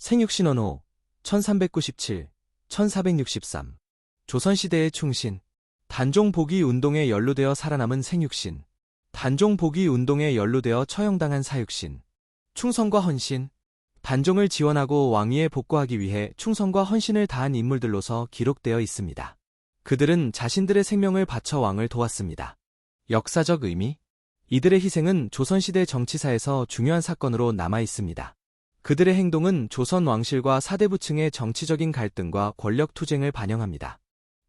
생육신 언호 1397, 1463. 조선시대의 충신. 단종복위 운동에 연루되어 살아남은 생육신. 단종복위 운동에 연루되어 처형당한 사육신. 충성과 헌신. 단종을 지원하고 왕위에 복구하기 위해 충성과 헌신을 다한 인물들로서 기록되어 있습니다. 그들은 자신들의 생명을 바쳐 왕을 도왔습니다. 역사적 의미. 이들의 희생은 조선시대 정치사에서 중요한 사건으로 남아 있습니다. 그들의 행동은 조선 왕실과 사대부층의 정치적인 갈등과 권력 투쟁을 반영합니다.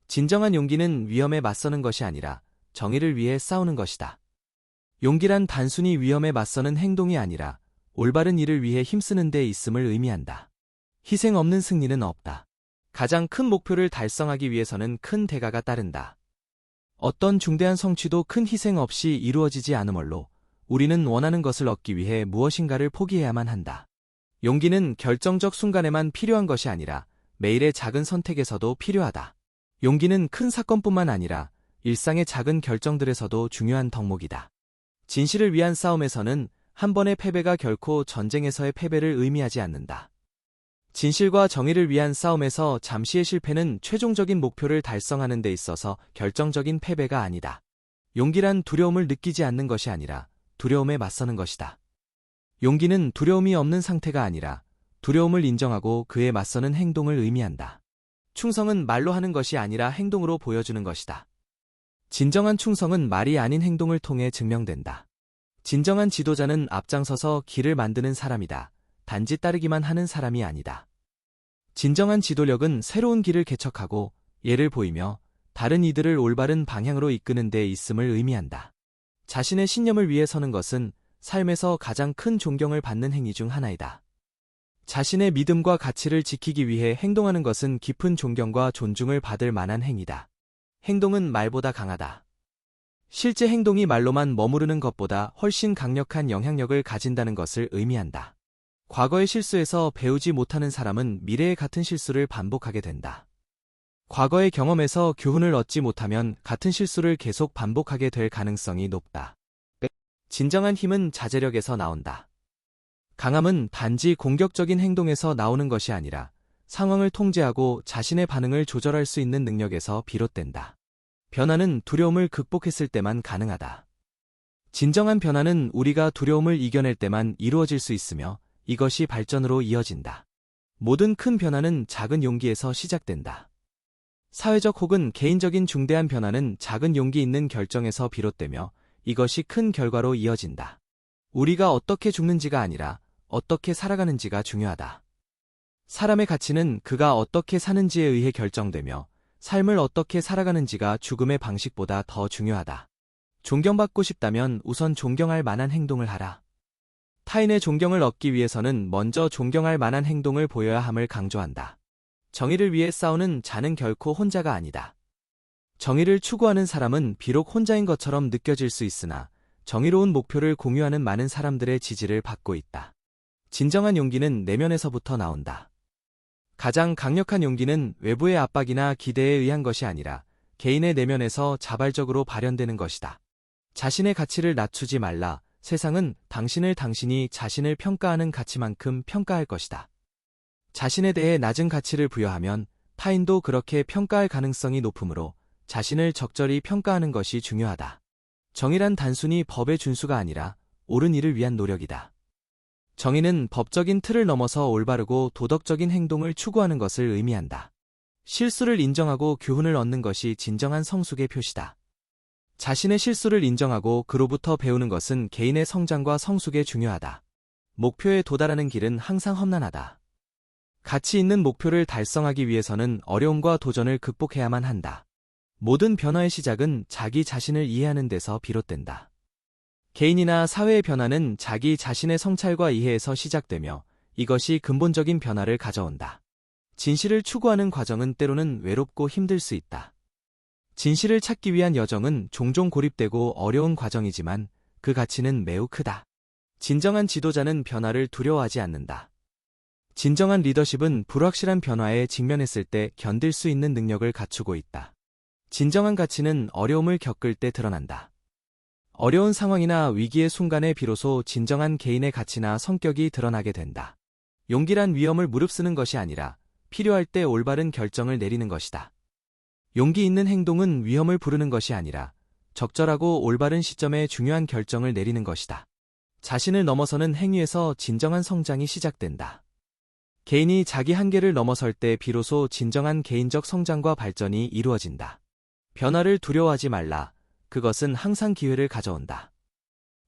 진정한 용기는 위험에 맞서는 것이 아니라 정의를 위해 싸우는 것이다. 용기란 단순히 위험에 맞서는 행동이 아니라 올바른 일을 위해 힘쓰는 데 있음을 의미한다. 희생 없는 승리는 없다. 가장 큰 목표를 달성하기 위해서는 큰 대가가 따른다. 어떤 중대한 성취도 큰 희생 없이 이루어지지 않으므로 우리는 원하는 것을 얻기 위해 무엇인가를 포기해야만 한다. 용기는 결정적 순간에만 필요한 것이 아니라 매일의 작은 선택에서도 필요하다. 용기는 큰 사건뿐만 아니라 일상의 작은 결정들에서도 중요한 덕목이다. 진실을 위한 싸움에서는 한 번의 패배가 결코 전쟁에서의 패배를 의미하지 않는다. 진실과 정의를 위한 싸움에서 잠시의 실패는 최종적인 목표를 달성하는 데 있어서 결정적인 패배가 아니다. 용기란 두려움을 느끼지 않는 것이 아니라 두려움에 맞서는 것이다. 용기는 두려움이 없는 상태가 아니라 두려움을 인정하고 그에 맞서는 행동을 의미한다. 충성은 말로 하는 것이 아니라 행동으로 보여주는 것이다. 진정한 충성은 말이 아닌 행동을 통해 증명된다. 진정한 지도자는 앞장서서 길을 만드는 사람이다. 단지 따르기만 하는 사람이 아니다. 진정한 지도력은 새로운 길을 개척하고 예를 보이며 다른 이들을 올바른 방향으로 이끄는 데 있음을 의미한다. 자신의 신념을 위해 서는 것은 삶에서 가장 큰 존경을 받는 행위 중 하나이다. 자신의 믿음과 가치를 지키기 위해 행동하는 것은 깊은 존경과 존중을 받을 만한 행위다. 행동은 말보다 강하다. 실제 행동이 말로만 머무르는 것보다 훨씬 강력한 영향력을 가진다는 것을 의미한다. 과거의 실수에서 배우지 못하는 사람은 미래의 같은 실수를 반복하게 된다. 과거의 경험에서 교훈을 얻지 못하면 같은 실수를 계속 반복하게 될 가능성이 높다. 진정한 힘은 자제력에서 나온다. 강함은 단지 공격적인 행동에서 나오는 것이 아니라 상황을 통제하고 자신의 반응을 조절할 수 있는 능력에서 비롯된다. 변화는 두려움을 극복했을 때만 가능하다. 진정한 변화는 우리가 두려움을 이겨낼 때만 이루어질 수 있으며 이것이 발전으로 이어진다. 모든 큰 변화는 작은 용기에서 시작된다. 사회적 혹은 개인적인 중대한 변화는 작은 용기 있는 결정에서 비롯되며 이것이 큰 결과로 이어진다. 우리가 어떻게 죽는지가 아니라 어떻게 살아가는지가 중요하다. 사람의 가치는 그가 어떻게 사는지에 의해 결정되며 삶을 어떻게 살아가는지가 죽음의 방식보다 더 중요하다. 존경받고 싶다면 우선 존경할 만한 행동을 하라. 타인의 존경을 얻기 위해서는 먼저 존경할 만한 행동을 보여야 함을 강조한다. 정의를 위해 싸우는 자는 결코 혼자가 아니다. 정의를 추구하는 사람은 비록 혼자인 것처럼 느껴질 수 있으나 정의로운 목표를 공유하는 많은 사람들의 지지를 받고 있다. 진정한 용기는 내면에서부터 나온다. 가장 강력한 용기는 외부의 압박이나 기대에 의한 것이 아니라 개인의 내면에서 자발적으로 발현되는 것이다. 자신의 가치를 낮추지 말라. 세상은 당신을 당신이 자신을 평가하는 가치만큼 평가할 것이다. 자신에 대해 낮은 가치를 부여하면 타인도 그렇게 평가할 가능성이 높으므로 자신을 적절히 평가하는 것이 중요하다. 정의란 단순히 법의 준수가 아니라 옳은 일을 위한 노력이다. 정의는 법적인 틀을 넘어서 올바르고 도덕적인 행동을 추구하는 것을 의미한다. 실수를 인정하고 교훈을 얻는 것이 진정한 성숙의 표시다. 자신의 실수를 인정하고 그로부터 배우는 것은 개인의 성장과 성숙에 중요하다. 목표에 도달하는 길은 항상 험난하다. 가치 있는 목표를 달성하기 위해서는 어려움과 도전을 극복해야만 한다. 모든 변화의 시작은 자기 자신을 이해하는 데서 비롯된다. 개인이나 사회의 변화는 자기 자신의 성찰과 이해에서 시작되며 이것이 근본적인 변화를 가져온다. 진실을 추구하는 과정은 때로는 외롭고 힘들 수 있다. 진실을 찾기 위한 여정은 종종 고립되고 어려운 과정이지만 그 가치는 매우 크다. 진정한 지도자는 변화를 두려워하지 않는다. 진정한 리더십은 불확실한 변화에 직면했을 때 견딜 수 있는 능력을 갖추고 있다. 진정한 가치는 어려움을 겪을 때 드러난다. 어려운 상황이나 위기의 순간에 비로소 진정한 개인의 가치나 성격이 드러나게 된다. 용기란 위험을 무릅쓰는 것이 아니라 필요할 때 올바른 결정을 내리는 것이다. 용기 있는 행동은 위험을 부르는 것이 아니라 적절하고 올바른 시점에 중요한 결정을 내리는 것이다. 자신을 넘어서는 행위에서 진정한 성장이 시작된다. 개인이 자기 한계를 넘어설 때 비로소 진정한 개인적 성장과 발전이 이루어진다. 변화를 두려워하지 말라. 그것은 항상 기회를 가져온다.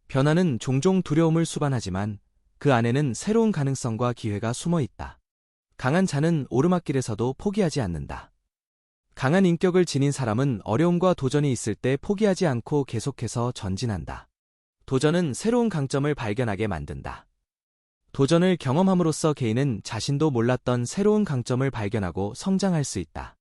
변화는 종종 두려움을 수반하지만 그 안에는 새로운 가능성과 기회가 숨어 있다. 강한 자는 오르막길에서도 포기하지 않는다. 강한 인격을 지닌 사람은 어려움과 도전이 있을 때 포기하지 않고 계속해서 전진한다. 도전은 새로운 강점을 발견하게 만든다. 도전을 경험함으로써 개인은 자신도 몰랐던 새로운 강점을 발견하고 성장할 수 있다.